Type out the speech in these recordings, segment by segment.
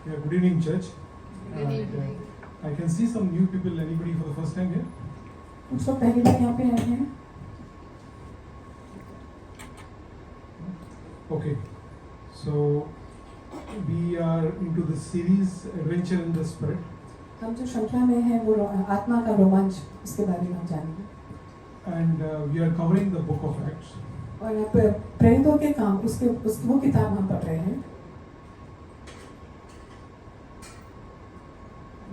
Yeah, good evening, church. Good evening. I can see some new people. Anybody for the first time here? कुछ लोग पहली बार यहाँ पे आए हैं. Okay. So we are into the series Adventure in the Spirit, हम जो श्रृंखला में हैं वो आत्मा का रोमांच, उसके बारे में हम जानेंगे. and we are covering the book of Acts. और यहाँ पे प्रेरितों के काम वो किताब हम पढ़ रहे हैं.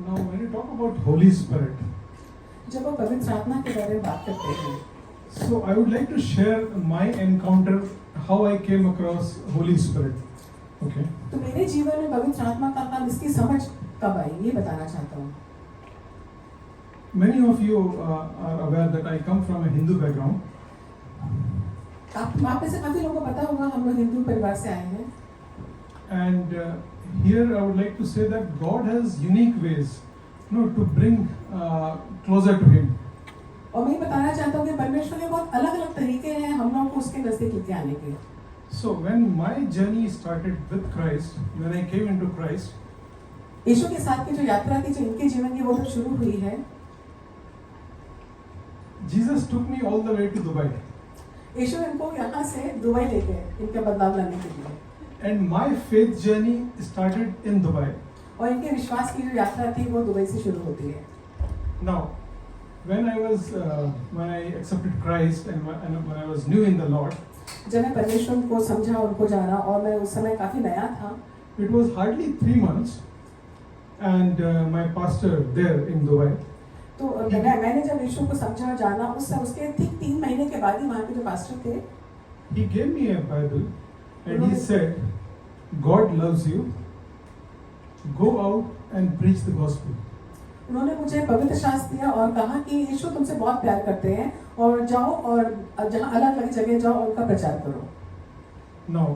Now, when you talk about Holy Spirit, जब वो पवित्र आत्मा के बारे में बात करते हैं, so I would like to share my encounter, how I came across Holy Spirit. Okay. तो मेरे जीवन में पवित्र आत्मा का काम, इसकी समझ कब आई, ये बताना चाहता हूँ. Many of you are aware that I come from a Hindu background. आप में से काफी लोगों को पता होगा हम लोग हिंदू परिवार से आए हैं. And here I would like to say that God has unique ways, to bring closer to Him. और मैं बताना चाहता हूँ कि परमेश्वर के बहुत अलग-अलग तरीके हैं हम लोगों को उसके नजदीक लेके आने के. So when my journey started with Christ, when I came into Christ, यीशु के साथ की जो यात्रा थी, जो इनके जीवन की, वो जब शुरू हुई है, Jesus took me all the way to Dubai. यीशु इनको यहाँ से दुबई ले गए इनके बदलाव लाने के लिए. And my faith journey started in Dubai. और इनके विश्वास की जो यात्रा थी वो दुबई से शुरू होती है. Now, when I accepted Christ and when I was new in the Lord, जब मैं परमेश्वर को समझा, उनको जाना, और मैं उस समय काफी नया था, it was hardly 3 months, and my pastor there in Dubai, तो मैंने जब यीशु को समझा, जाना, उसके ठीक 3 महीने के बाद ही वहाँ के जो पास्टर थे, he gave me a Bible and he said, God loves you, go out and preach the gospel. उन्होंने मुझे पवित्र शास्त्र दिया और कहा कि यीशु तुमसे बहुत प्यार करते हैं और जाओ और जहाँ अलग-अलग जगह जाओ और उनका प्रचार करो. Now,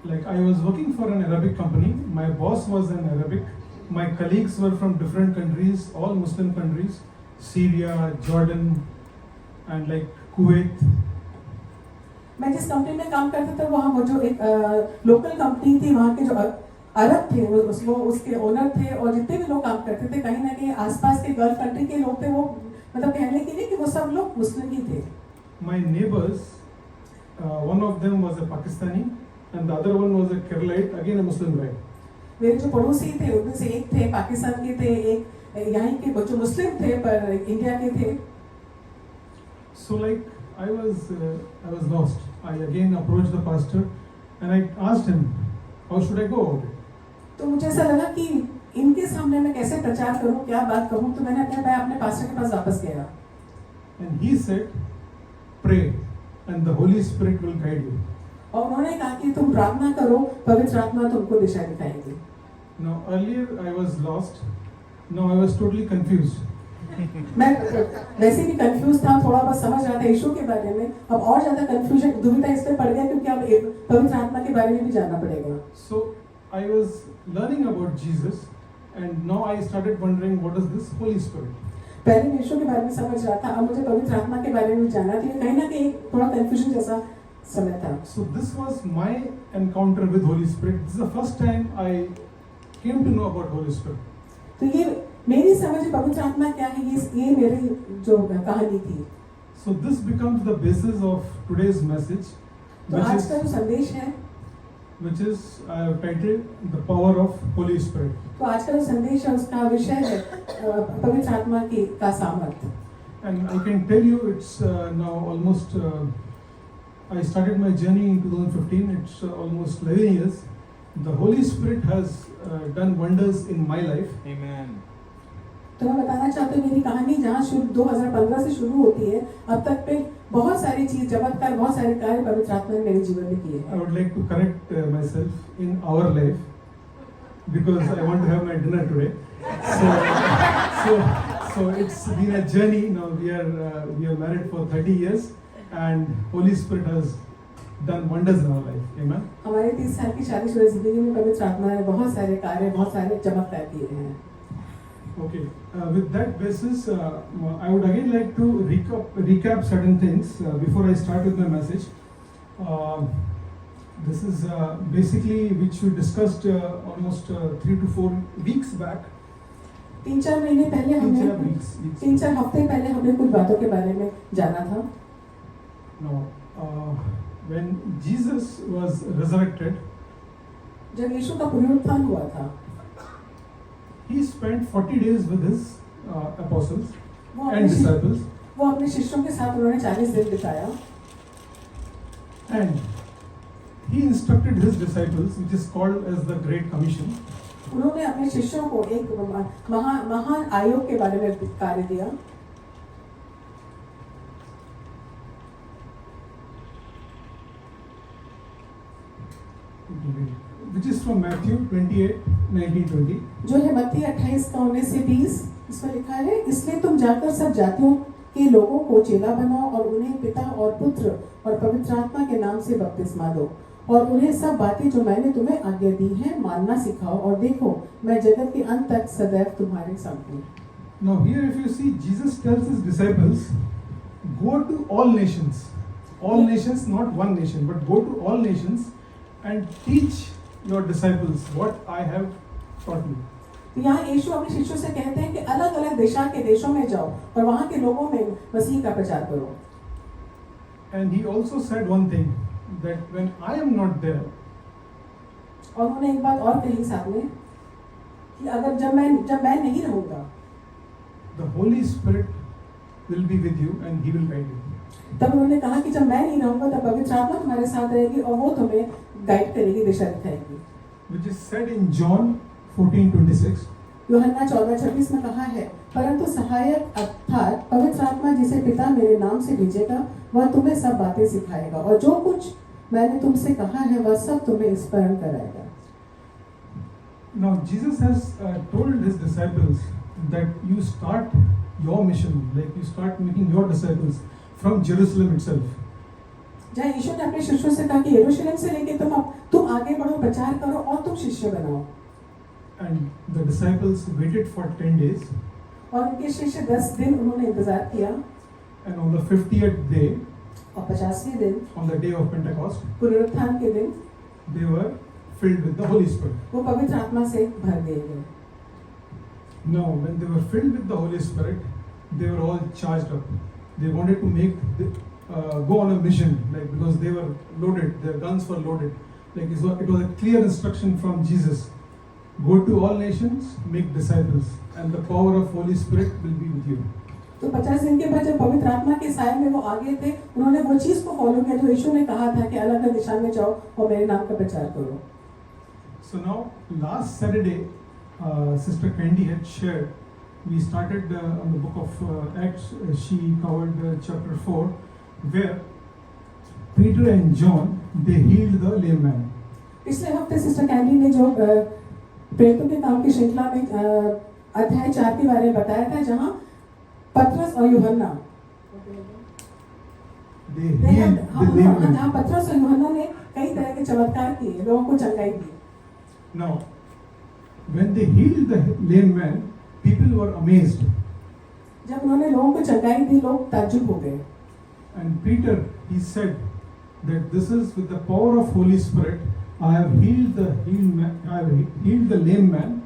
like I was working for an Arabic company, my boss was an Arabic, my colleagues were from different countries, all Muslim countries, Syria, Jordan, and like Kuwait. मैं जिस कंपनी में काम करता था वहाँ वो जो एक लोकल कंपनी थी, वहाँ के जो अरब थे वो उसके ओनर थे, और जितने भी लोग काम करते थे कहीं ना कहीं आसपास के गल्फ कंट्री के लोग थे. वो मतलब कहने के लिए कि वो सब लोग मुस्लिम ही थे. My neighbors, one of them was a Pakistani and the other one was a Keralite, again a Muslim guy. मेरे जो पड़ोसी थे उनमें से एक थे पाकिस्तान के थे, एक यहाँ के जो मुस्लिम थे पर इंडिया के थे. So like I was lost. I again approached the pastor and I asked him, how should I go about it? तो मुझे ऐसा लगा कि इनके सामने मैं कैसे प्रचार करूं, क्या बात कहूं. तो मैं अपने पास्टर के पास वापस गया. And he said, pray and the Holy Spirit will guide you. और उन्होंने कहा कि तुम प्रार्थना करो, पवित्र आत्मा तुमको दिशा दिखाएगी. Now earlier I was lost, now I was totally confused. मैं वैसे भी कंफ्यूज था, थोड़ा बहुत समझ रहा था यीशु के बारे में, अब और ज्यादा कंफ्यूजन, दुविधा इसमें पड़ गया क्योंकि अब पवित्र आत्मा के बारे में भी जानना पड़ेगा. So I was learning about Jesus and now I started wondering what is this Holy Spirit. पहले मैं यीशु के बारे में समझ रहा था, अब मुझे पवित्र आत्मा के बारे में जानना था. कहीं ना कहीं थोड़ा कंफ्यूजन जैसा समय था. So this was my encounter with Holy Spirit. This is the first time I came to know about Holy Spirit. तो ये मेरी समझ पवित्र आत्मा क्या है, ये मेरी जो कहानी थी. So this becomes the basis of today's message, तो आज का जो संदेश है, which is I have titled the power of Holy Spirit. तो आज का जो संदेश है उसका विषय है पवित्र आत्मा का सामर्थ्य. And I can tell you it's now almost I started my journey in 2015. It's almost 11 years. The Holy Spirit has done wonders in my life. Amen. तो मैं बताना चाहती हूँ मेरी कहानी जहाँ 2015 से शुरू होती है, अब तक पे बहुत सारी चीज, चमत्कार, बहुत सारे कार्य पवित्र आत्मा ने मेरे जीवन में किए हैं. I would like to correct myself in our life because I want to have my dinner today. So it's been a journey. Now we are married for 30 years and Holy Spirit has done wonders in our life. Amen. हमारे 30 साल की शादीशुदा जिंदगी में पवित्र आत्मा ने बहुत सारे कार्य, बहुत सारे चमत्कार किए हैं. Okay. With that basis, I would again like to recap certain things before I start with my message. This is basically which we discussed almost 3 to 4 weeks back. 3-4 महीने पहले हमने 3-4 weeks. 3-4 हफ्ते पहले हमने कुछ बातों के बारे में जाना था। No, when Jesus was resurrected, जब यीशु का पुनरुत्थान हुआ था, he spent 40 days with his apostles वो and disciples, अपने शिष्यों के साथ उन्होंने 40 दिन बिताया and he instructed his disciples, which is called as the Great Commission. उन्होंने अपने शिष्यों को एक महान आयोग के बारे में कार्य दिया, which is from Matthew 28:19-20. जो है मत्ती 28:19-20। इसमें लिखा है, इसलिए तुम जाकर सब जातियों के लोगों को चेला बनाओ और उन्हें पिता और पुत्र और पवित्र आत्मा के नाम से बपतिस्मा दो और उन्हें सब बातें जो मैंने तुम्हें आज्ञा दी है मानना सिखाओ और देखो मैं जगत के अंत तक सदैव तुम्हारे संग हूँ। Now here if you see, Jesus tells his disciples, go to all nations, not one nation, but go to all nations and teach your disciples what I have taught you. तो यहाँ यीशु अपने शिष्यों से कहते हैं कि अलग अलग देशों में जाओ और वहाँ के लोगों में मसीह का प्रचार करो। And he also said one thing, that when I am not there, और उन्होंने एक बात और कही साथ में कि अगर जब मैं नहीं रहूँगा, the Holy Spirit will be with you and he will guide you. तब उन्होंने कहा कि जब मैं नहीं रहूँगा तब पवित्र आत्मा तुम्हारे साथ रहेगी और वो तुम्हें गाइड करेगी, दिशा दिखाएगी। Which is said in John 14:26. यूहन्ना 14:26 में कहा है, परंतु सहायक अर्थात पवित्र आत्मा जिसे पिता मेरे नाम से भेजेगा वह तुम्हें सब बातें सिखाएगा और जो कुछ मैंने तुमसे कहा है वह सब तुम्हें स्मरण कराएगा। Now Jesus has told his disciples that you start your mission, like you start making your disciples from Jerusalem itself. जहाँ यीशु ने अपने शिष्यों से कहा कि यरूशलेम से लेके तुम आगे बढ़ो, प्रचार करो और तुम शिष्य बनाओ। And the disciples waited for 10 days. और उनके शिष्य 10 दिन उन्होंने इंतजार किया। And on the 50th day, और 50वें दिन, on the day of Pentecost, पुनरुत्थान के दिन, they were filled with the Holy Spirit. वो पवित्र आत्मा से भर दिए गए। Now, when they were filled with the Holy Spirit, they were all charged up. They wanted to go on a mission, like because they were loaded, their guns were loaded. Like it was a clear instruction from Jesus: go to all nations, make disciples, and the power of Holy Spirit will be with you. तो 50 दिन के बाद जब पवित्र आत्मा के साय में वो आगे थे, उन्होंने वो चीज को फॉलो किया जो यीशु ने कहा था कि अलग अलग दिशा में जाओ और मेरे नाम का प्रचार करो। So now, last Saturday, Sister Candy had shared. We started on the book of Acts. She covered chapter 4, where Peter and John they healed the lame man. पिछले हफ्ते सिस्टर कैंडी ने जो प्रेरितों के काम की श्रृंखला में अध्याय 4 के बारे में बताया था, जहाँ पतरस और यूहन्ना जहाँ पतरस और यूहन्ना ने कई तरह के चमत्कार किए, लोगों को चंगाई दी। Now, when they healed the lame man, people were amazed. जब उन्होंने लोगों को चंगाई दी, लोग ताज्जुब हो गए। And Peter, he said that this is with the power of Holy Spirit. I have healed the lame man.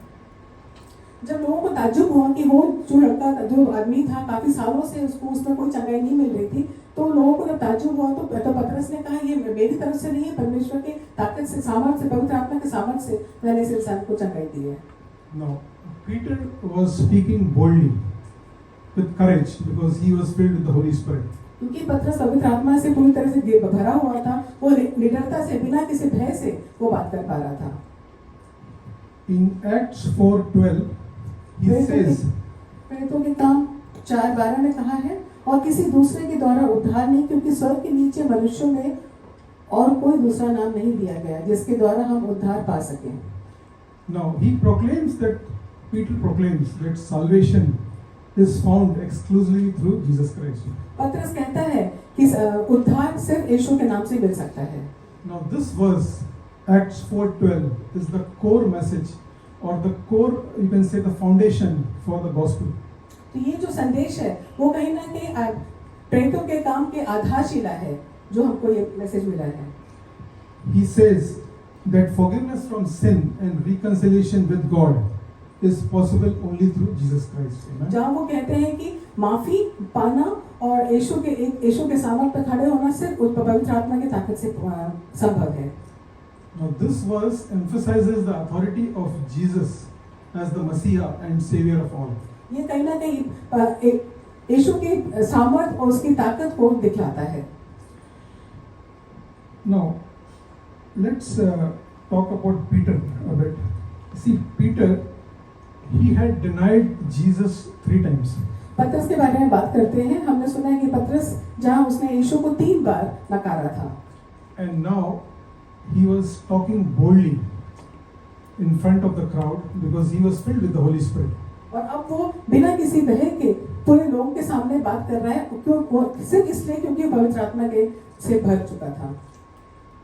जब लोगों को ताज्जुब हुआ कि वो जो आदमी था काफी सालों से उसमें कोई चंगाई नहीं मिल रही थी, तो लोगों को जब ताज्जुब हुआ तो पतरस ने कहा ये मेरी तरफ से नहीं है, परमेश्वर के ताकत से, सामर्थ्य से, पवित्र आत्मा के सामर्थ्य से मैंने इस इंसान को चंगाई दी है। Now, Peter was speaking boldly, with courage, because he was filled with the Holy Spirit. क्योंकि पतरस पवित्र आत्मा से पूरी तरह से भरा हुआ था, वो निडरता से, बिना किसी भय से वो बात कर पा रहा था। In Acts 4:12, he says, प्रेरितों के काम 4:12 में कहा है, और किसी दूसरे के द्वारा उद्धार नहीं, क्योंकि स्वर्ग के नीचे मनुष्यों में और कोई दूसरा नाम नहीं दिया गया जिसके द्वारा हम उद्धार पा सकें। Now he proclaims that Peter proclaims that salvation is found exclusively through Jesus Christ. पतरस कहता है कि उद्धार सिर्फ यीशु के नाम से मिल सकता है। Now this verse, Acts 4:12, is the core message, or the core, you can say, the foundation for the gospel. तो ये जो संदेश है वो कहीं ना कहीं प्रेरितों के काम के आधारशिला है, जो हमको ये मैसेज मिला है। he says that forgiveness from sin and reconciliation with God is possible only through Jesus Christ. Amen. जहाँ वो कहते हैं कि माफी पाना और यीशु के सामने पर खड़े होना सिर्फ उस पवित्र आत्मा की ताकत से संभव है. Now this verse emphasizes the authority of Jesus as the Messiah and Savior of all. ये कहीं ना कहीं यीशु की सामर्थ और उसकी ताकत को दिखलाता है. Now, let's talk about Peter a bit. See, Peter, he had denied Jesus 3 times. पतरस के बारे में बात करते हैं. हमने सुना है कि पतरस जहाँ उसने यीशु को 3 बार नकारा था. And now, he was talking boldly in front of the crowd because he was filled with the Holy Spirit. और अब वो बिना किसी भय के पूरे लोगों के सामने बात कर रहा है क्यों सिर्फ इसलिए क्योंकि पवित्र आत्मा के से भर चुका था.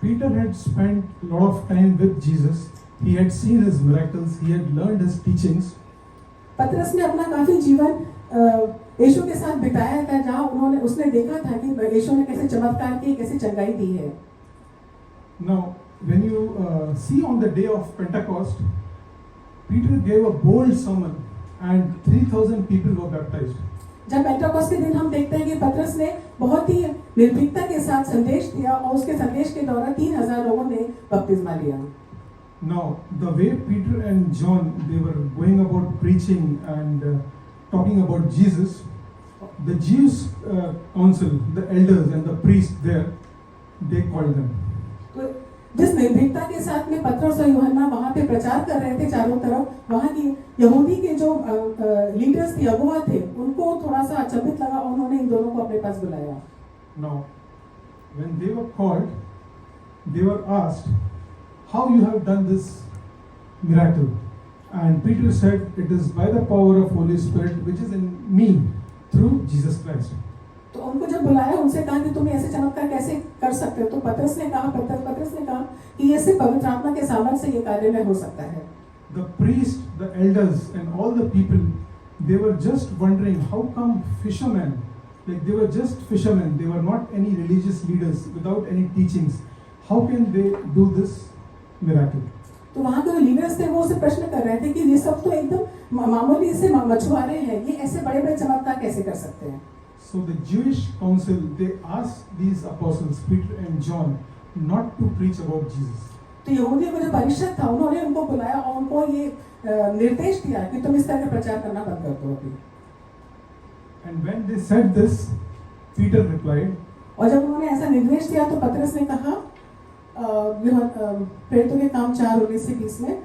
Peter had spent a lot of time with Jesus. He had seen his miracles. He had learned his teachings. पतरस ने अपना काफी जीवन यीशु के साथ बिताया था जहाँ उसने देखा था कि यीशु ने कैसे चमत्कार किए, कैसे चंगाई दी है. Now, when you see on the day of Pentecost, Peter gave a bold sermon and 3,000 people were baptized. जब पेंटेकोस्ट के दिन हम देखते हैं कि पतरस ने बहुत ही निर्भीकता के साथ संदेश दिया और उसके संदेश के दौरान 3,000 लोगों ने बपतिस्मा लिया. Now, the way Peter and John, they were going about preaching and talking about Jesus, the Jewish council, the elders and the priests there, they called them. तो जिस निर्भीकता के साथ में पतरस और यूहन्ना वहाँ पे प्रचार कर रहे थे चारों तरफ, वहाँ की यहूदी के जो लीडर्स थे, अगुवा थे, उनको थोड़ा सा अचंभित लगा और उन्होंने इन दोनों को अपने पास बुलाया. Now, when they were called, they were asked, "How you have done this miracle?" And Peter said, "It is by the power of Holy Spirit which is in me through Jesus Christ." तो उनको जब बुलाया उनसे कहा कि तुम ऐसे चमत्कार कैसे कर सकते हो. तो पतरस ने कहा कि ये सिर्फ पवित्र आत्मा के सामर्थ्य से ये कार्य में हो सकता है. The priests, the elders and all the people, they were just wondering how come fishermen, like they were just fishermen, they were not any religious leaders without any teachings, how can they do this miracle? तो वहाँ के जो leaders थे वो उसे प्रश्न कर रहे थे कि ये सब तो एकदम मामूली से मछुआरे हैं, ये ऐसे बड़े बड़े चमत्कार कैसे कर सकते हैं. So the Jewish council, they asked these apostles, Peter and John, not to preach about Jesus. तो यहूदियों का जो परिषद था उन्होंने उनको बुलाया और उनको ये निर्देश दिया कि तुम इस तरह का प्रचार करना बंद कर दो अभी. And when they said this, Peter replied, और जब उन्होंने ऐसा निर्देश दिया तो पतरस ने कहा प्रेरितों के काम 4:19-20 में,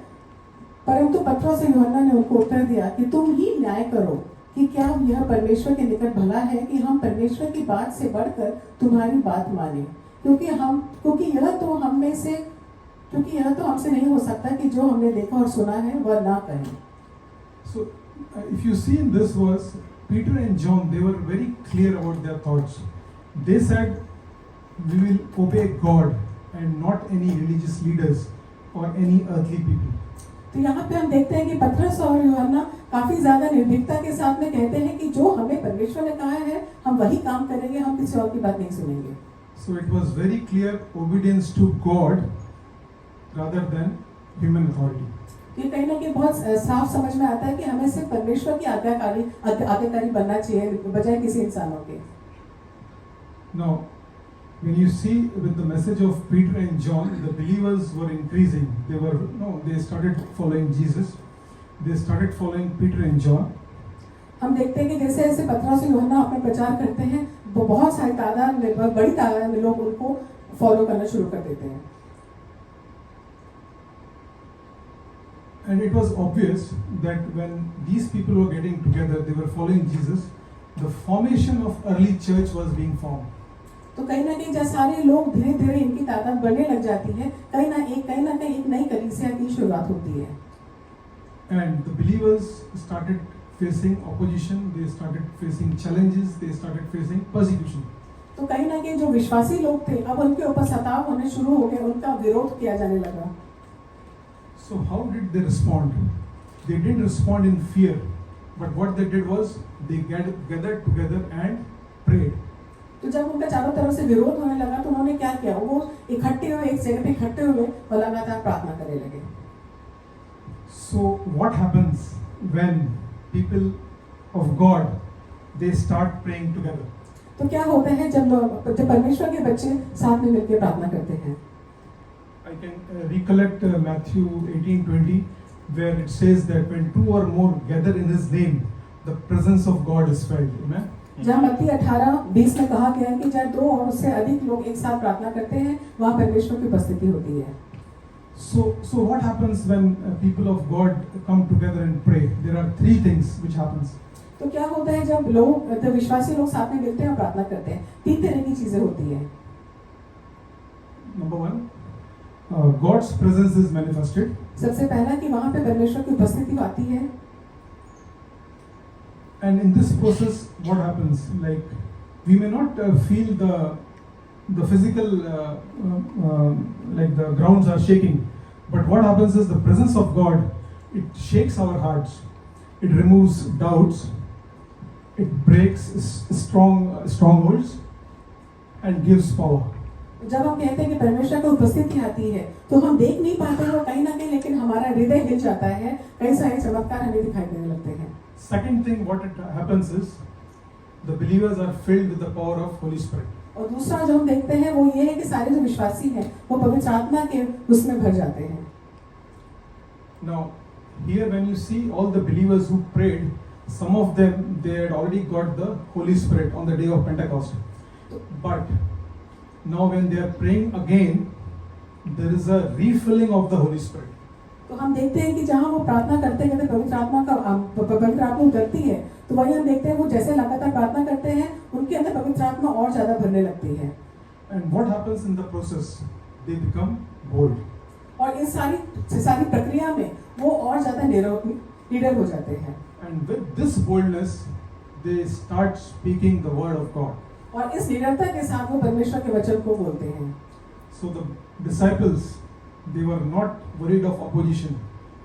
परंतु पतरस और यूहन्ना ने उनको उत्तर दिया कि तुम ही न्याय करो कि क्या यह परमेश्वर के निकट भला है कि हम परमेश्वर की बात से बढ़कर तुम्हारी बात माने, क्योंकि यह तो हमसे नहीं हो सकता कि जो हमने देखा और सुना है वह ना कहें. So if you see in this verse, Peter and John, they were very clear about their thoughts. They said, we will obey God and not any religious leaders or any earthly people. तो यहाँ पे हम देखते हैं कि पतरस और यूहन्ना काफी ज्यादा निर्भीकता के साथ में कहते हैं कि जो हमें परमेश्वर ने कहा है हम वही काम करेंगे, हम किसी और की बात नहीं सुनेंगे. So it was very clear obedience to God rather than human authority. ये कहीं ना कहीं बहुत साफ समझ में आता है कि हमें सिर्फ परमेश्वर की आज्ञाकारी बनना चाहिए बजाय किसी इंसानों के. Now, when you see with the message of Peter and John, the believers were increasing. They started following Jesus. They started following Peter and John. हम देखते हैं कि जैसे जैसे पतरस और यूहन्ना अपना प्रचार करते हैं, वो बहुत सारी तादाद में, बहुत बड़ी तादाद में लोग उनको फॉलो करना शुरू कर देते हैं. And it was obvious that when these people were getting together, they were following Jesus, the formation of early church was being formed. तो कहीं ना कहीं जब सारे लोग धीरे धीरे इनकी तादाद बढ़ने लग जाती है, कहीं ना कहीं एक नई कलीसिया की शुरुआत होती है. And the believers started facing opposition, they started facing challenges, they started facing persecution. तो कहीं ना कहीं जो विश्वासी लोग थे अब उनके ऊपर सताव होने शुरू हो गए, उनका विरोध किया जाने लगा. So how did they respond? They didn't respond in fear, but what they did was they gathered together and prayed. तो जब उनका चारों तरफ से विरोध होने लगा तो उन्होंने क्या किया, वो इकट्ठे हुए, एक जगह पे इकट्ठे हुए और लगातार प्रार्थना करने लगे। So what happens when people of God they start praying together? तो क्या होता है जब परमेश्वर के बच्चे साथ में मिलकर प्रार्थना करते हैं? I can recollect Matthew 18:20 where it says that when two or more gather in his name the presence of God is felt. Amen. जहाँ मत्ती 18:20 में कहा गया है कि जहाँ दो और उससे अधिक लोग एक साथ प्रार्थना करते हैं वहाँ परमेश्वर की उपस्थिति होती है। So what happens when people of God come together and pray? There are three things which happens. तो क्या होता है जब विश्वासी लोग साथ में मिलते हैं और प्रार्थना करते हैं? तीन तरह की चीजें होती हैं। Number one, God's presence is manifested. सबसे पहला कि वहाँ पे परमेश्वर की उपस्थिति आती है। And in this process, what happens? Like we may not feel the physical, like the grounds are shaking, but what happens is the presence of God, it shakes our hearts, it removes doubts, it breaks strongholds, and gives power. जब हम कहते हैं कि परमेश्वर की उपस्थिति आती है तो हम देख नहीं पाते हैं कहीं ना कहीं, लेकिन हमारा हृदय हिल जाता है, कई सारे चमत्कार हमें दिखाई देने लगते हैं। Second thing, what it happens is the believers are filled with the power of Holy Spirit. और दूसरा जो हम देखते हैं वो ये है कि सारे जो विश्वासी हैं वो पवित्र आत्मा के उसमें भर जाते हैं। Now, here when you see all the believers who prayed, some of them they had already got the Holy Spirit on the day of Pentecost. But now when they are praying again, there is a refilling of the Holy Spirit. तो हम देखते हैं कि जहाँ वो प्रार्थना करते करते पवित्र आत्मा उतरती है, तो वही हम देखते हैं वो जैसे लगातार प्रार्थना करते हैं उनके अंदर पवित्र आत्मा और ज्यादा भरने लगती है। And what happens in the process? They become bold. और इस सारी प्रक्रिया में वो और ज्यादा लीडर हो जाते हैं। And with this boldness, they start speaking the word of God. और इस निडरता के साथ वो परमेश्वर के वचन को बोलते हैं। So the disciples, they were not worried of opposition,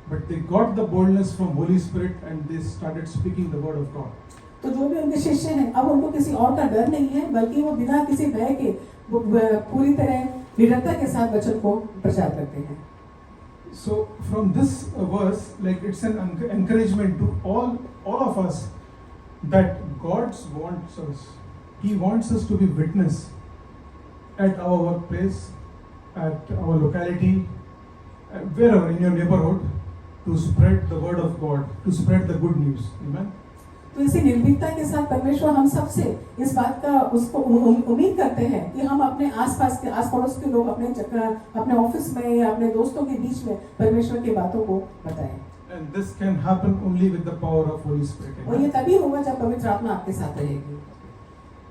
but they got the boldness from Holy Spirit and they started speaking the word of God. तो जो भी उनके शिष्य हैं अब उनको किसी और का डर नहीं है, बल्कि वो बिना किसी भय के पूरी तरह निडरता के साथ वचन को प्रचार करते हैं। So from this verse, like it's an encouragement to all of us that God wants us. He wants us to be witness at our workplace, at our locality, wherever in your neighborhood, to spread the word of God, to spread the good news. Amen. तो इसी निर्भीकता के साथ परमेश्वर हम सबसे इस बात का उसको उम्मीद करते हैं कि हम अपने आसपास के आस पड़ोस के लोग अपने ऑफिस में या अपने दोस्तों के बीच में परमेश्वर की बातों को बताएं। And this can happen only with the power of Holy Spirit. और ये तभी होगा जब पवित्र आत्मा आपके साथ रहेगी।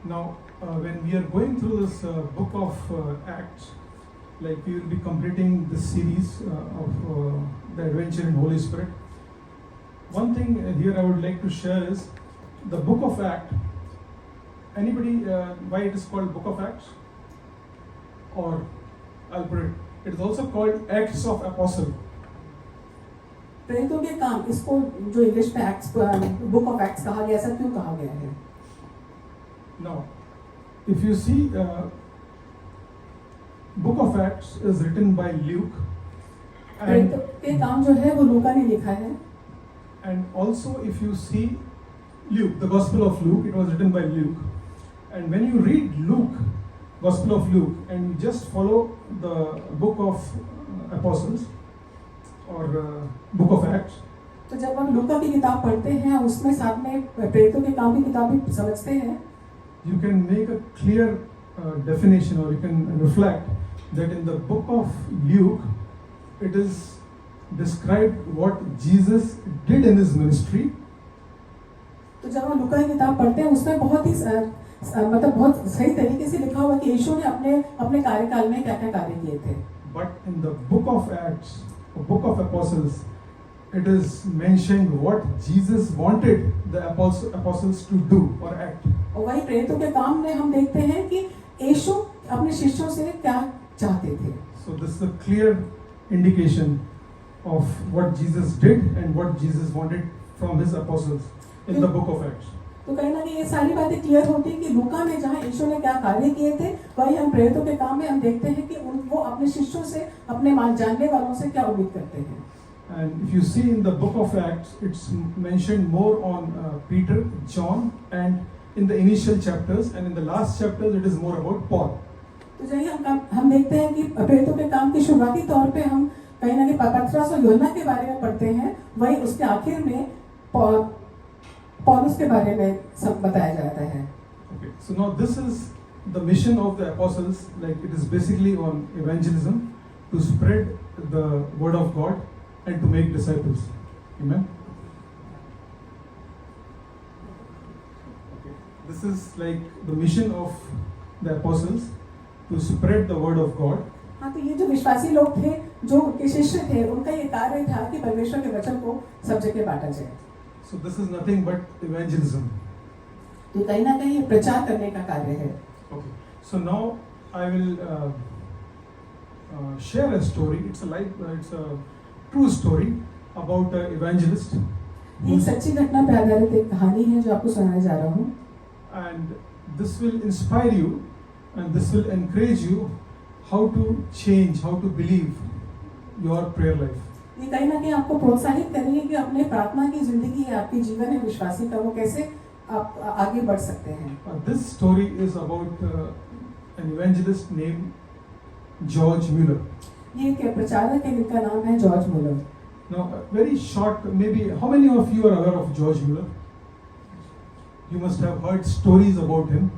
Now, when we are going through this book of Acts, like we will be completing this series of the adventure in Holy Spirit. One thing here I would like to share is the book of Acts. Anybody why it is called book of Acts? Or I'll put it. It is also called Acts of Apostle. प्रेरितों के काम, इसको जो English में acts book of acts कहा गया, ऐसा क्यों कहा गया है? Now, if you see, book of Acts is written by Luke, and के काम जो है वो लूका ने लिखा है। And also, if you see Luke, the Gospel of Luke, it was written by Luke. And when you read Luke, Gospel of Luke, and you just follow the book of Apostles or book of Acts, तो जब हम लूका की किताब पढ़ते हैं उसमें साथ में प्रेरितों के काम की किताब भी समझते हैं, you can make a clear definition, or you can reflect that in the book of Luke, it is described what Jesus did in his ministry. तो जब हम लूका की किताब पढ़ते हैं उसमें बहुत ही बहुत सही तरीके से लिखा हुआ कि यीशु ने अपने कार्यकाल में क्या-क्या कार्य किए थे। But in the book of Acts, the book of Apostles, it is mentioned what Jesus wanted the apostles to do or act. और वही प्रेरितों के काम में हम देखते हैं कि यीशु अपने शिष्यों से क्या चाहते थे। So this is a clear indication of what Jesus did and what Jesus wanted from his apostles in the book of Acts. तो कहीं ना कहीं ये सारी बातें क्लियर होती है कि लूका में जहाँ यीशु ने क्या कार्य किए थे, वही हम प्रेरितों के काम में हम देखते हैं कि वो अपने शिष्यों से, अपने जानने वालों से क्या उम्मीद करते हैं। And if you see in the book of Acts, it's mentioned more on Peter, John, and in the initial chapters, and in the last chapters, it is more about Paul. तो जही हम देखते हैं कि प्रेरितों के काम की शुरुआती तौर पे हम कहीं ना कहीं पतरस और यूहन्ना के बारे में पढ़ते हैं, वही उसके आखिर में पौलुस के बारे में सब बताया जाता है। Okay, so now this is the mission of the apostles. Like it is basically on evangelism, to spread the word of God and to make disciples. Amen. Okay, this is like the mission of the apostles, to spread the word of God. हाँ, तो ये जो विश्वासी लोग थे, जो उनके शिष्य थे, उनका ये कार्य था कि परमेश्वर के वचन को सब जगह बांटा जाए। So this is nothing but evangelism. तो कहीं ना कहीं प्रचार करने का कार्य है। Okay, so now I will share a story. It's a true story about an evangelist. ये सच्ची घटना पे आधारित एक कहानी है जो आपको सुनाने जा रहा हूँ। And this will inspire you, and this will encourage you how to change, how to believe your prayer life. ये कहीं ना कहीं आपको प्रोत्साहित करेंगे कि अपने प्रार्थना की जिंदगी है, आपकी जीवन है विश्वासी का, वो कैसे आप आगे बढ़ सकते हैं। This story is about an evangelist named George Mueller. ये एक प्रचारक है जिनका नाम है George Muller. Now, very short, maybe how many of you are aware of George Mueller? You must have heard stories about him,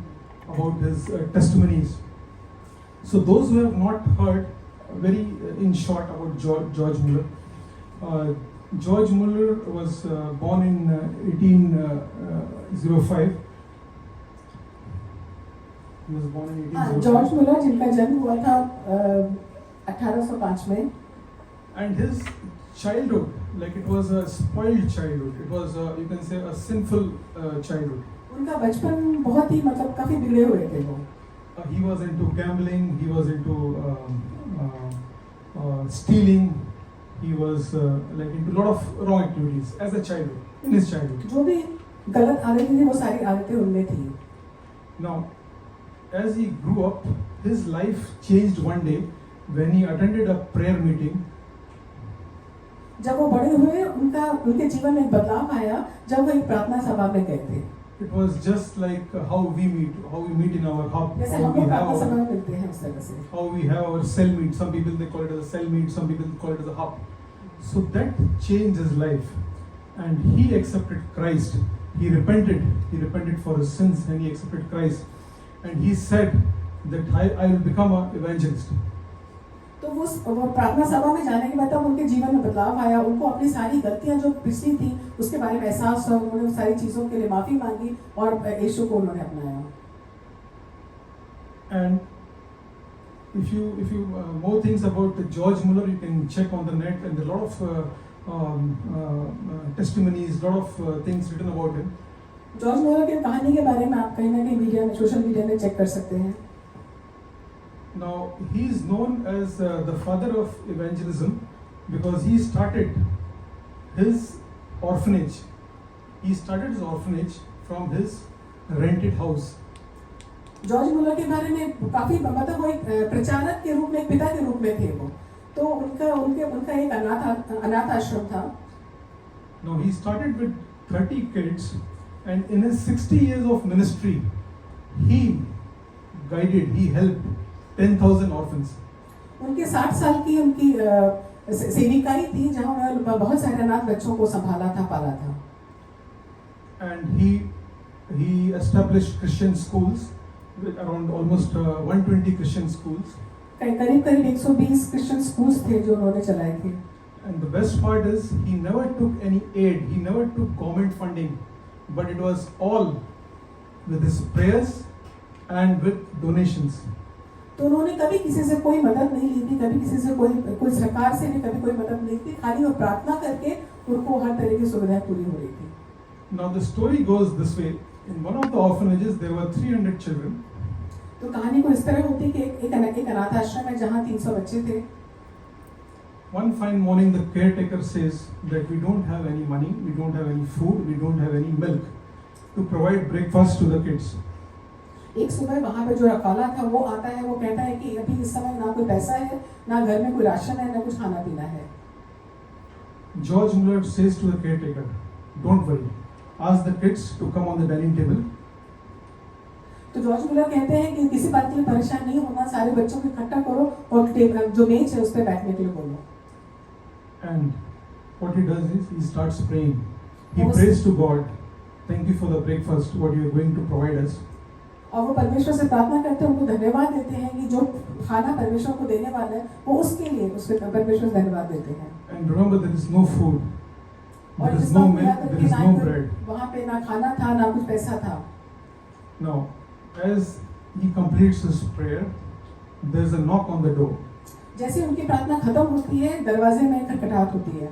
about his testimonies. So those who have not heard, very in short about George Mueller. George Mueller was born in 1805. He was born in 1805. George मुलर जिनका जन्म हुआ था 1805 में। And his childhood, like it was a spoiled childhood. It was, you can say, a sinful childhood. उनका बचपन बहुत ही मतलब काफी बिगड़े हुए थे वो। He was into gambling. He was into stealing. He was like into a lot of wrong activities as a child, in his childhood. जो भी गलत आदतें थी वो सारी आदतें उनमें थी। Now, as he grew up, his life changed one day when he attended a prayer meeting. जब वो बड़े हुए उनके जीवन में एक बदलाव आया जब वो एक प्रार्थना सभा में गए थे। It was just like how we meet in our hub. जैसे हम लोग प्रार्थना सभा में मिलते हैं उस तरह से। How we have our cell meet. Some people they call it as a cell meet. Some people call it as a hub. So that changed his life, and he accepted Christ. He repented for his sins, and he accepted Christ. And he said that I will become an evangelist. तो वो प्रार्थना सभा में जाने के बाद तब उनके जीवन में बदलाव आया, उनको अपनी सारी गलतियां जो पिछली थी उसके बारे में एहसास हुआ, उन्होंने उन सारी चीजों के लिए माफी मांगी और यीशु को उन्होंने अपनाया। And if you more things about George Mueller, you can check on the net, and there are a lot of testimonies, lot of things written about him. George Muller की कहानी के बारे में आप कहीं ना कहीं मीडिया में, सोशल मीडिया में चेक कर सकते हैं। Now he is known as the father of evangelism because he started his orphanage. He started his orphanage from his rented house. George Muller के बारे में काफी मतलब वो एक प्रचारक के रूप में, एक पिता के रूप में थे वो, तो उनका एक अनाथ आश्रम था। Now he started with 30 kids, and in his 60 years of ministry, he helped 10,000 orphans. उनके 60 साल की उनकी सेविकाई थी जहाँ उन्होंने बहुत सारे अनाथ बच्चों को संभाला था, पाला था। And he established Christian schools with around almost 120 Christian schools. करीब 120 क्रिश्चियन स्कूल्स थे जो उन्होंने चलाए थे। And the best part is he never took any aid, he never took government funding, but it was all with his prayers and with donations. तो उन्होंने कभी किसी से कोई मदद नहीं ली थी, कभी किसी से कोई सरकार से भी कभी कोई मदद नहीं थी, खाली वो प्रार्थना करके उनको हर तरह की सुविधाएं पूरी हो रही थी। Now the story goes this way. In one of the orphanages there were 300 children. तो कहानी को इस तरह होती कि एक अनाथ आश्रम है जहाँ 300 बच्चे थे। One fine morning the caretaker says that we don't have any money, we don't have any food, we don't have any milk. to provide breakfast to the kids. एक सुबह वहाँ पे जो रखवाला था वो आता है, वो कहता है कि अभी इस समय ना कोई पैसा है, ना घर में कोई राशन है, ना कुछ खाना पीना है। George Muller says to the caretaker, "Don't worry. Ask the kids to come on the dining table. तो जॉर्ज मुलर कहते हैं कि किसी बात के लिए परेशान नहीं होना, सारे बच्चों को इकट्ठा करो और टेबल जो मेज है उस पर बैठने के लिए बोलो। And what he does is he starts praying. He Most- prays to God, "Thank you for the breakfast, what you are going to provide us." और वो परमेश्वर से प्रार्थना करते हैं, उनको धन्यवाद देते हैं कि जो खाना परमेश्वर को देने वाला है वो उसके लिए उसके परमेश्वर से धन्यवाद देते हैं। And remember, there is no food, और there is इसका no मतलब milk, है there कि is ना no कोई- bread. वहाँ पे ना खाना था, ना कुछ पैसा था। Now, as he completes his prayer, there is a knock on the door, जैसे उनकी प्रार्थना खत्म होती है, दरवाजे में खटखटाहट होती है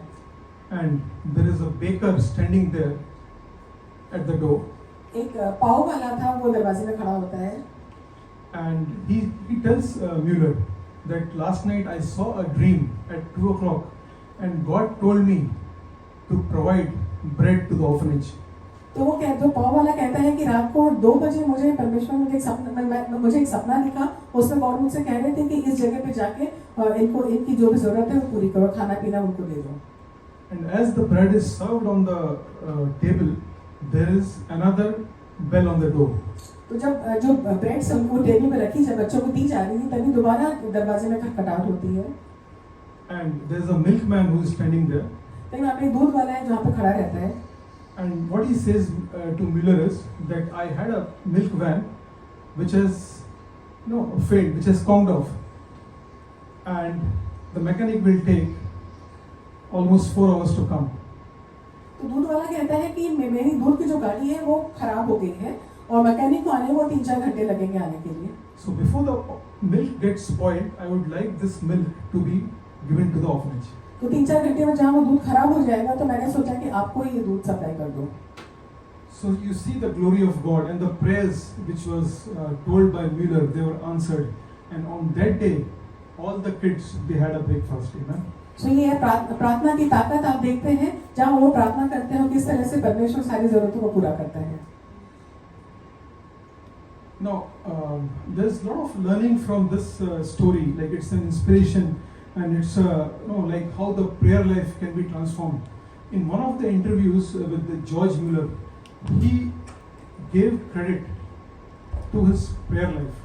and there is a baker standing there at the door, एक पाव वाला था, वो दरवाजे में खड़ा होता है and he tells Mueller that last night I saw a dream at 2 o'clock, and God told me to provide bread to the orphanage. तो वो जो पाव वाला कहता है कि रात को 2 बजे मुझे परमेश्वर मुझे एक सपना दिखा, उसमें गॉड मुझसे कह रहे थे कि इस जगह पे जाके इनको इनकी जो भी जरूरत है वो पूरी करो, खाना पीना उनको दे दो। And as the bread is served on the table, there is another bell on the door. तो जब जो ब्रेड सबको टेबल पे रखी जब बच्चों को दी जा रही थी, तभी दोबारा दरवाजे में खटखटाहट होती है। And there is a milkman who is standing there. लेकिन वहाँ पे एक दूध वाला है जहाँ पे खड़ा रहता है। And what he says to Mueller is that I had a milk van which has failed, which has conked off, and the mechanic will take almost 4 hours to come. तो दूध वाला कहता है कि मेरी दूध की जो गाड़ी है वो खराब हो गई है और मैकेनिक को आने वो 3-4 घंटे लगेंगे आने के लिए। So before the milk gets spoiled, I would like this milk to be given to the orphanage. तो 3-4 घंटे में जहाँ वो दूध खराब हो जाएगा तो मैंने सोचा कि आपको ये दूध सप्लाई कर दो। So you see the glory of God, and the prayers which was told by Mueller, they were answered, and on that day all the kids, they had a breakfast. Amen. तो ये प्रार्थना की ताकत आप देखते हैं, जहाँ वो प्रार्थना करते हैं किस तरह से परमेश्वर सारी जरूरतों को पूरा करता है। Now there's a lot of learning from this story, like it's an inspiration, and it's like how the prayer life can be transformed. In one of the interviews with the George Mueller, he gave credit to his prayer life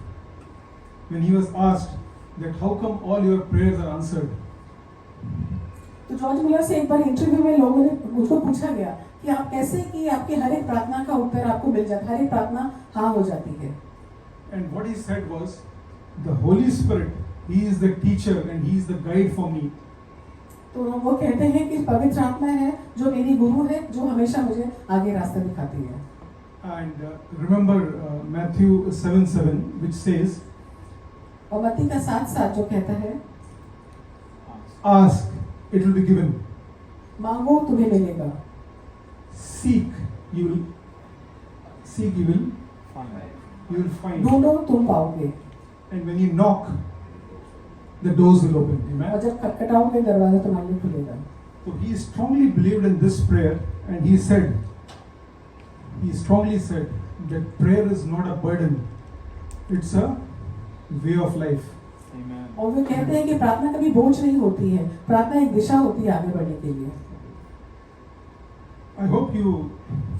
when he was asked that how come all your prayers are answered. तो George मुलर से एक बार interview में लोगों ने मुझको पूछा गया कि आप कैसे कि आपकी हर एक प्रार्थना का उत्तर आपको मिल जाता है, हर एक प्रार्थना हाँ हो जाती है। And what he said was, the Holy Spirit, He is the teacher and He is the guide for me. तो वो कहते हैं कि पवित्र आत्मा है जो मेरी गुरु है, जो हमेशा मुझे आगे रास्ता दिखाती है। And remember Matthew 7:7, which says, और मत्ती का 7:7 जो कहता है, ask, it will be given. मांगो तुम्हें मिलेगा, Seek, you will find. ढूंढो तुम पाओगे, And when you knock, the doors will open. और Amen. जब खटखटाओगे दरवाजा तुम्हारे लिए खुलेगा। So he strongly believed in this prayer, and he strongly said that prayer is not a burden, it's a way of life. और वो कहते हैं कि प्रार्थना कभी बोझ नहीं होती है, प्रार्थना एक दिशा होती है आगे बढ़ने के लिए। I hope you,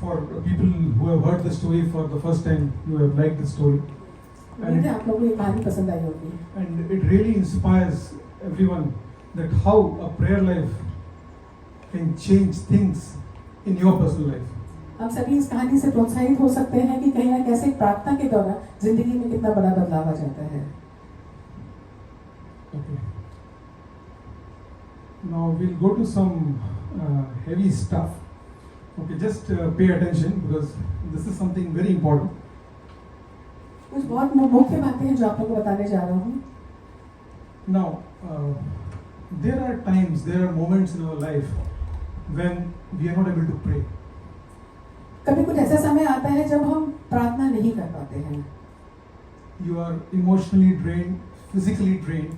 for people who have heard the story for the first time, you have liked the story. उम्मीद है आप लोगों को ये कहानी पसंद आई होगी। And it really inspires everyone that how a prayer life can change things in your personal life. हम सभी इस कहानी से प्रोत्साहित हो सकते हैं कि कहीं ना कैसे प्रार्थना के दौरान जिंदगी में कितना बड़ा बदलाव आ जाता है। Okay. Now we'll go to some heavy stuff. Okay, just pay attention because this is something very important. कुछ बहुत मुख्य बातें हैं जो आप लोगों को बताने जा रहा हूँ। Now, there are times, there are moments in our life when we are not able to pray. कभी कुछ ऐसा समय आता है जब हम प्रार्थना नहीं कर पाते हैं। You are emotionally drained, physically drained.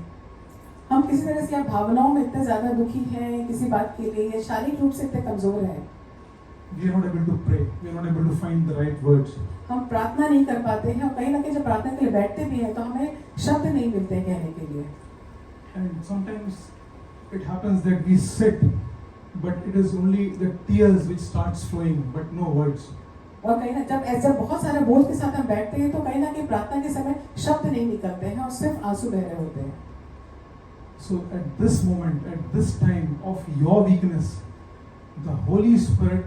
हम किसी तरह से या भावनाओं में इतने ज्यादा दुखी हैं किसी बात के लिए, या शारीरिक रूप से इतने कमजोर हैं। we are not able to pray. We are not able to find the right words. हम प्रार्थना नहीं कर पाते हैं और कहीं ना कहीं जब प्रार्थना के लिए बैठते भी हैं तो हमें शब्द नहीं मिलते हैं कहने के लिए. And sometimes it happens that we sit, but it is only the tears which starts flowing, but no words. और कहीं ना जब बहुत सारे बोझ के साथ हम बैठते हैं तो कहीं ना कहीं प्रार्थना के समय शब्द नहीं निकलते हैं और सिर्फ आंसू बह रहे होते हैं. So at this moment, at this time of your weakness, the Holy Spirit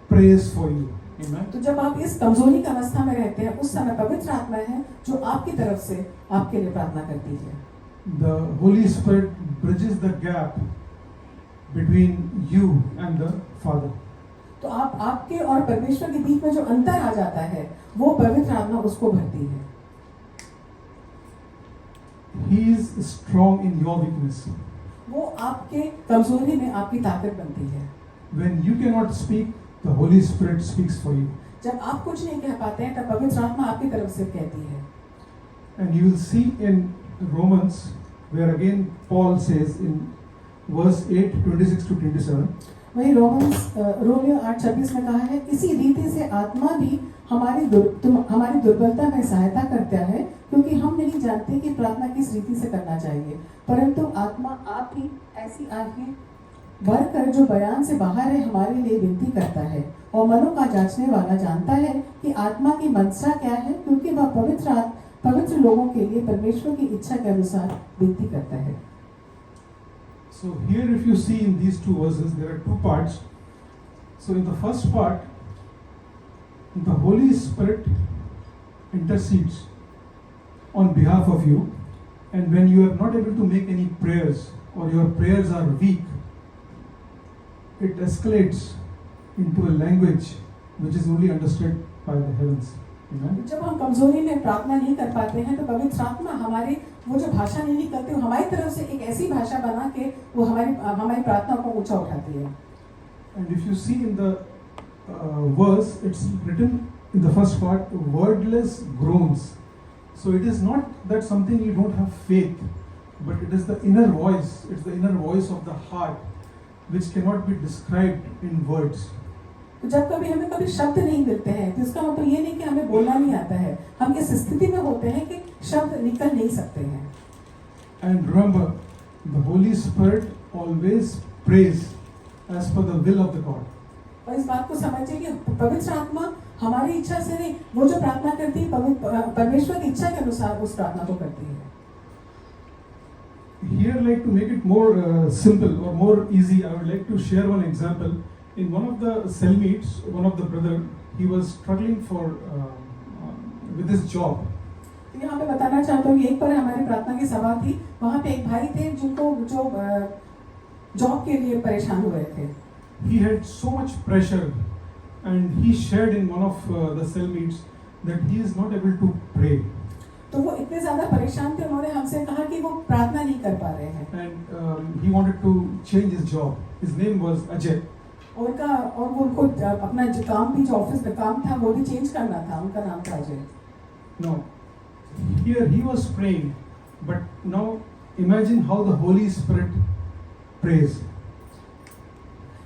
prays for you. Amen. तो जब आप इस कमजोरी की अवस्था में रहते हैं उस समय पवित्र आत्मा है जो आपकी तरफ से आपके लिए प्रार्थना करती है. The Holy Spirit bridges the gap between you and the Father. तो आपके और परमेश्वर के बीच में जो अंतर आ जाता है वो पवित्र आत्मा उसको भरती है. He is strong in your weakness. वो आपके कमजोरी में आपकी ताकत बनती है. When you cannot speak, the Holy Spirit speaks for you. जब आप कुछ नहीं कह पाते हैं तब पवित्र आत्मा आपकी तरफ से कहती है. And you will see in Romans, where again Paul says in verse 8, 26 to 27. वही रोमियो 8:26 में कहा है, इसी रीति से आत्मा भी हमारी दुर्बलता में सहायता करता है, क्योंकि हम नहीं जानते कि प्रार्थना किस रीति से करना चाहिए, परंतु आत्मा आप ही ऐसी आंखें भरकर जो बयान से बाहर है हमारे लिए विनती करता है. और मनों का जांचने वाला जानता है कि आत्मा की मनसा क्या है, क्योंकि वह पवित्र लोगों के लिए परमेश्वर की इच्छा के अनुसार विनती करता है. So here if you see in these two verses, there are two parts. So in the first part, the Holy Spirit intercedes on behalf of you, and when you are not able to make any prayers or your prayers are weak, it escalates into a language which is only understood by the heavens. Amen. जब हम कमजोरी में प्रार्थना नहीं कर पाते हैं तो पवित्र आत्मा हमारी वो जो भाषा नहीं निकलती वो हमारी तरफ से एक ऐसी भाषा बना के वो हमारी प्रार्थना को ऊंचा उठाती है. And if you see in the verse, it's written in the first part, wordless groans. So it is not that something you don't have faith, but it is the inner voice. It's the inner voice of the heart, which cannot be described in words. तो जब कभी हमें कभी शब्द नहीं मिलते हैं तो इसका मतलब ये नहीं कि हमें बोलना नहीं आता है, हम इस स्थिति में होते हैं कि शब्द निकल नहीं सकते हैं. And remember, the Holy Spirit always prays as per the will of the God. और इस बात को समझिए कि पवित्र आत्मा हमारी इच्छा से नहीं, वो जो प्रार्थना करती है परमेश्वर की इच्छा के अनुसार उस प्रार्थना को करती है. Here, like to make it more simple or more easy, I would like to share one example. In one of the cell meets, one of the brother, he was struggling with his job. यहाँ पे बताना चाहता हूँ कि एक बार हमारी प्रार्थना की सभा थी, वहाँ पे एक भाई थे जिनको जो जॉब के लिए परेशान हुए थे. He had so much pressure, and he shared in one of the cell meets that he is not able to pray. तो वो इतने ज्यादा परेशान थे, उन्होंने हमसे कहा कि वो प्रार्थना नहीं कर पा रहे हैं. And he wanted to change his job. His name was Ajay. और उनको अपना जो काम भी, जो ऑफिस में काम था वो भी चेंज करना था. उनका नाम था Ajay. No, here he was praying, but now imagine how the Holy Spirit prays.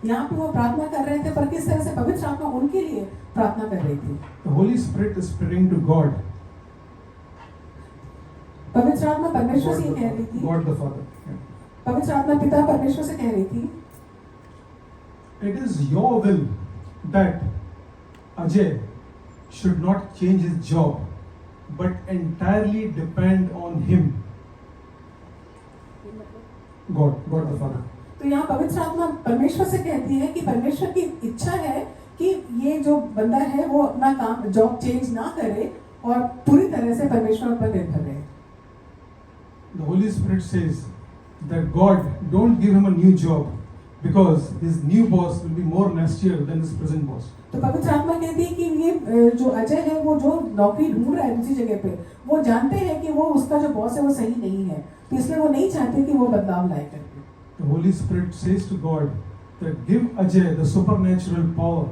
यहाँ पे वो प्रार्थना कर रहे थे, पर किस तरह से पवित्र आत्मा उनके लिए प्रार्थना कर रही थी. The Holy Spirit is praying to God. पवित्र आत्मा परमेश्वर से कह रही थी. God the Father. Yeah. पवित्र आत्मा पिता परमेश्वर से कह रही थी. It is your will that Ajay should not change his job, but entirely depend on him. God the Father. तो यहाँ पवित्र आत्मा परमेश्वर से कहती है कि परमेश्वर की इच्छा है कि ये जो बंदा है वो अपना काम, जॉब चेंज ना करे और पूरी तरह से परमेश्वर पर निर्भर रहे. The Holy Spirit says that God don't give him a new job, because his new boss will be more nastier than his present boss. तो पवित्र आत्मा कहती है कि ये जो अजय है वो जो नौकरी ढूंढ रहा है दूसरी जगह पे, वो जानते हैं कि वो उसका जो बॉस है वो सही नहीं है, तो इसलिए वो नहीं चाहते कि वो बदलाव लाए करके. The Holy Spirit says to God that give Ajay the supernatural power.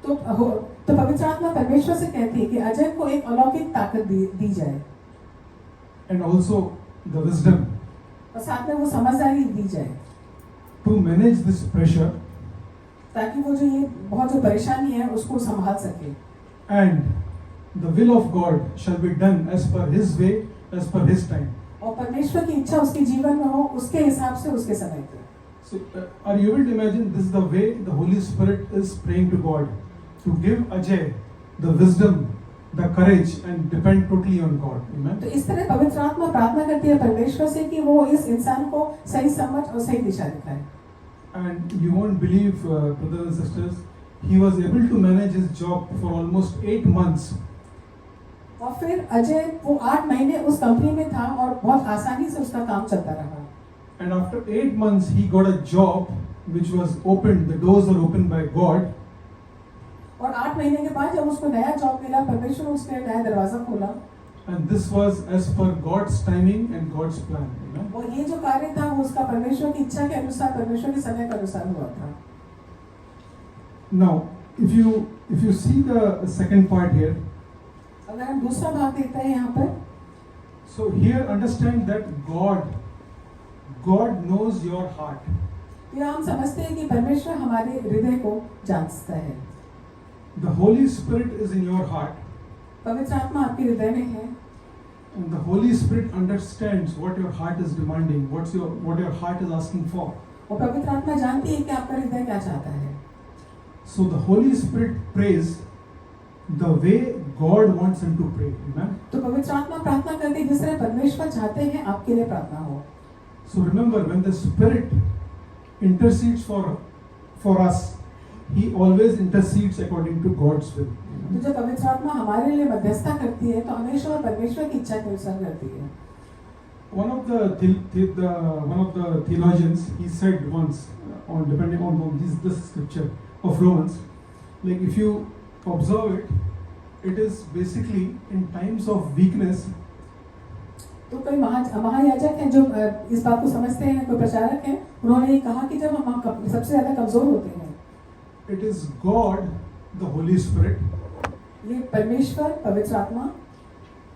तो पवित्र आत्मा परमेश्वर से कहती है कि अजय को एक अलौकिक ताकत दी जाए. And also the wisdom. और साथ में वो समझदारी दी जाए. To manage this pressure. ताकि वो जो ये बहुत जो परेशानी है उसको संभाल सके। And the will of God shall be done as per His way, as per His time. और परमेश्वर की इच्छा उसके जीवन में हो उसके हिसाब से उसके समय पे। So, are you able to imagine this is the way the Holy Spirit is praying to God to give Ajay the wisdom, the courage, and depend totally on God. Amen. तो इस तरह पवित्र आत्मा प्रार्थना करती है परमेश्वर से कि वो इस इंसान को सही समझ और सही दिशा दिखाए। And you won't believe, brothers and sisters, he was able to manage his job for almost 8 months. और फिर अजय वो 8 महीने उस कंपनी में था और बहुत आसानी से उसका काम चलता रहा। And after 8 months, he got a job which was opened. The doors were opened by God. और 8 महीने के बाद जब उसको नया जॉब मिला परमेश्वर ने उसके नया दरवाजा खोला। And this was as per God's timing and God's plan. Amen. और ये जो कार्य था वो उसका परमेश्वर की इच्छा के अनुसार परमेश्वर के समय के अनुसार हुआ था। Now, if you see the second part here, अगर हम दूसरा भाग देखते हैं यहाँ पर, so here understand that God knows your heart. तो यहाँ हम समझते हैं कि परमेश्वर हमारे हृदय को जानता है। The Holy Spirit is in your heart. पवित्र आत्मा आपके हृदय में है। And the Holy Spirit understands what your heart is demanding, what your heart is asking for. और पवित्र आत्मा जानती है कि आपका हृदय क्या चाहता है। So the Holy Spirit prays the way God wants him to pray. Amen. तो पवित्र आत्मा प्रार्थना करती है जिस तरह परमेश्वर चाहते हैं आपके लिए प्रार्थना हो। So remember, when the Spirit intercedes for us, He always intercedes according to God's will. तो जब पवित्र आत्मा हमारे लिए मध्यस्थता करती है तो हमेशा परमेश्वर की इच्छा के अनुसार करती है। One of the theologians, he said once, on depending on this scripture of Romans, like if you observe it, it is basically in times of weakness. तो कई महायाजक हैं जो इस बात को समझते हैं, कोई प्रचारक हैं, उन्होंने ये कहा कि जब हम सबसे ज्यादा कमजोर होते हैं, It is God, the Holy Spirit, ये परमेश्वर पवित्र आत्मा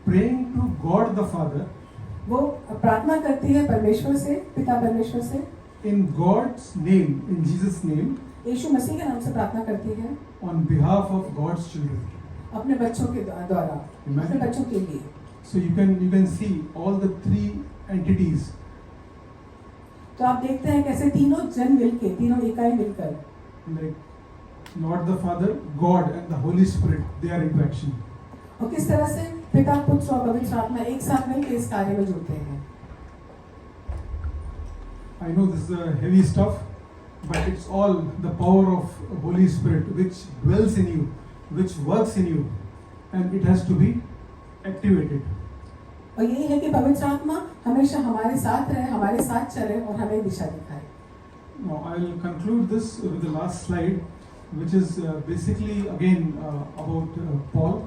praying to God the Father, वो प्रार्थना करती है परमेश्वर से, पिता परमेश्वर से, in God's name, in Jesus' name, यीशु मसीह के नाम से प्रार्थना करती है on behalf of God's children. अपने बच्चों के द्वारा, अपने बच्चों के लिए। So you can see all the three entities. तो आप देखते हैं कैसे तीनों जन मिलकर, तीनों इकाई मिलकर, Like not the Father, God and the Holy Spirit, they are into action. और किस तरह से पिता, पुत्र और पवित्र आत्मा एक साथ मिलकर इस कार्य में जुड़ते हैं। I know this is a heavy stuff, but it's all the power of Holy Spirit which dwells in you, which works in you, and it has to be activated. और यही है कि पवित्र आत्मा हमेशा हमारे साथ रहे, हमारे साथ चले और हमें दिशा दिखाए। Now I will conclude this with the last slide, which is basically again about Paul.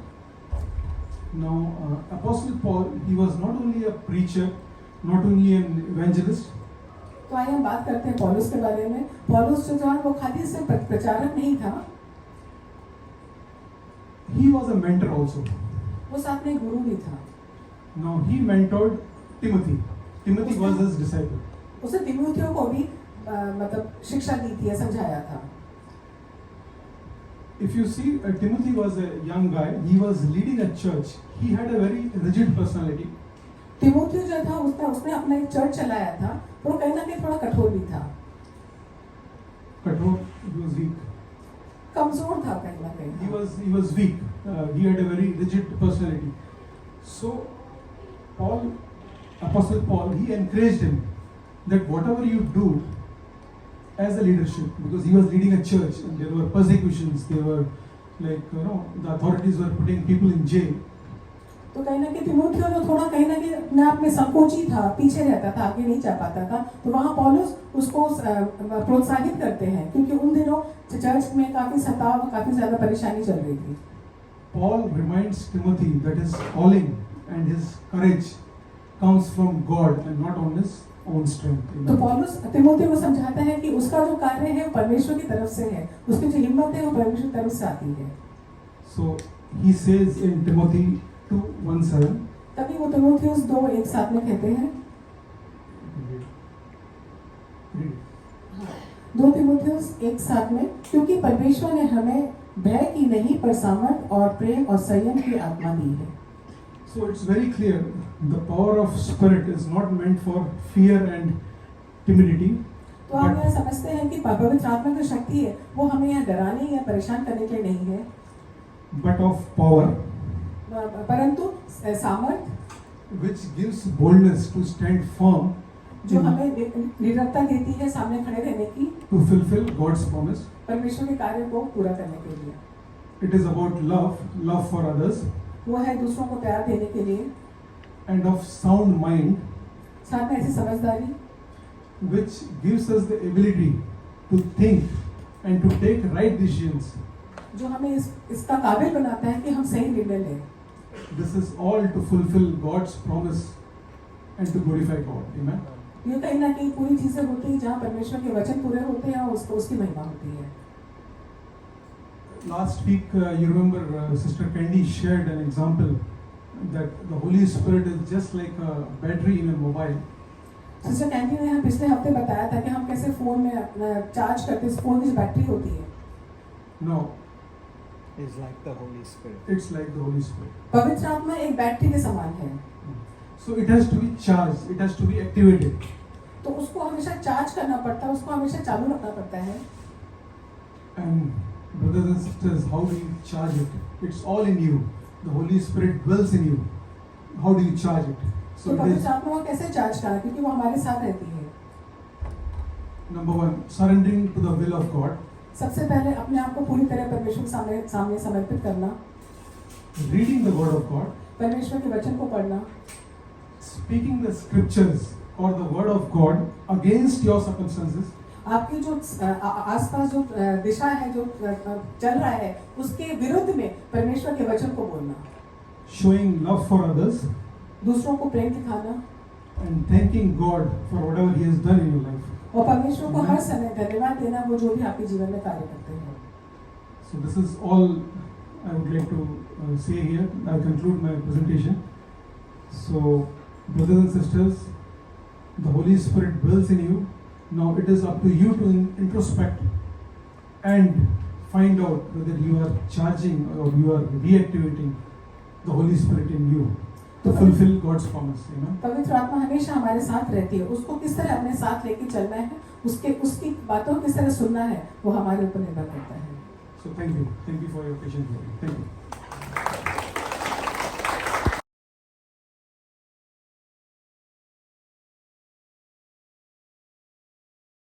Now Apostle Paul, he was not only a preacher, not only an evangelist. तो आइए हम बात करते हैं पौलुस के बारे में। पौलुस जो था वो खाली सिर्फ प्रचारक नहीं था, He was a mentor also. वो साथ में गुरु भी था। Now he mentored Timothy. Timothy was his disciple. उसने तिमोथियो को भी मतलब शिक्षा दी थी, समझाया था। If you see, Timothy was a young guy. He was leading a church. He had a very rigid personality. तिमोथियो जो था उसने अपना एक चर्च चलाया था, वो कहीं ना कहीं थोड़ा कठोर भी था। कठोर, he was weak. कमजोर था कहीं ना कहीं। He was weak. He had a very rigid personality. So Apostle Paul, he encouraged him that whatever you do as a leadership, because he was leading a church and there were persecutions, there were the authorities were putting people in jail. तो कहीं ना कहीं तिमोथियो जो थोड़ा कहीं ना कहीं अपने आप में संकोची था, पीछे रहता था, आगे नहीं जा पाता था, तो वहाँ पौलुस उसको प्रोत्साहित करते हैं क्योंकि उन दिनों चर्च में काफी सताव, काफी ज्यादा परेशानी चल रही थी। Paul reminds Timothy that his calling and his courage comes from God and not on his own strength. तो पौलुस तिमोथियो को समझाता है कि उसका जो कार्य है वो परमेश्वर की तरफ से है, उसकी जो हिम्मत है वो परमेश्वर की तरफ से आती है। So he says in Timothy 2:1-7. तभी वो तिमोथियुस 2 एक साथ में कहते हैं। 2 तीमुथियुस 1:7 में, क्योंकि परमेश्वर ने हमें भय की नहीं पर सामर्थ और प्रेम और संयम की आत्मा दी है। So it's very clear the power of spirit is not meant for fear and timidity, तो हम यह समझते हैं कि पवित्र आत्मा की शक्ति है वो हमें यह डराने या परेशान करने के लिए नहीं है, but of power, परंतु सामर्थ which gives boldness to stand firm जो हमें दृढ़ता देती है सामने खड़े रहने की, to fulfill God's promise. परमेश्वर के कार्य को पूरा करने के लिए। It is about love for others, वो है दूसरों को प्यार देने के लिए, and of sound mind, साथ में ऐसी समझदारी which gives us the ability to think and to take right decisions. जो हमें इसका काबिल बनाता है कि हम सही निर्णय लें। This is all to fulfill God's promise and to glorify God. Amen. ये कहीं ना कहीं पूरी चीजें होती हैं जहाँ परमेश्वर के वचन पूरे होते हैं और उसको उसकी महिमा होती है। Last week, you remember Sister Candy shared an example that the Holy Spirit is just like a battery in a mobile. Sister candy ने हम पिछले हफ्ते बताया था कि हम कैसे फोन में अपना चार्ज करते हैं, फोन की जो बैटरी होती है। No, is like the Holy Spirit. it's like the Holy Spirit. पवित्र आत्मा एक बैटरी के समान है, So it has to be charged, it has to be activated. तो उसको हमेशा चार्ज करना पड़ता है, उसको हमेशा चालू रखना पड़ता है। And brothers and sisters, how do you charge it? It's all in you. The Holy Spirit dwells in you. How do you charge it? तो So it is पवित्र आत्मा को कैसे चार्ज करना, क्योंकि वो हमारे साथ रहती है। number one, surrendering to the will of God, सबसे पहले अपने आप को पूरी तरह परमेश्वर के सामने समर्पित करना, reading the word of God, परमेश्वर के वचन को पढ़ना, speaking the scriptures or the word of God against your circumstances, आपकी जो आसपास जो दिशा है जो चल रहा है उसके विरुद्ध में परमेश्वर के वचन को बोलना, showing love for others, दूसरों को प्रेम दिखाना and thanking God for whatever He has done in your life. और परमेश्वर को हर समय धन्यवाद देना वो जो भी आपके जीवन में कार्य करते हैं। So this is all I would like to say here. I conclude my presentation. So, brothers and sisters, the Holy Spirit dwells in you. Now it is up to you to introspect and find out whether you are charging or you are reactivating the Holy Spirit in you to fulfill God's promise. Amen. पवित्र आत्मा हमेशा हमारे साथ रहती है, उसको किस तरह अपने साथ लेके चलना है, उसकी बातों को किस तरह सुनना है, वो हमारे ऊपर निर्भर करता है। So thank you for your patient hearing. Thank you.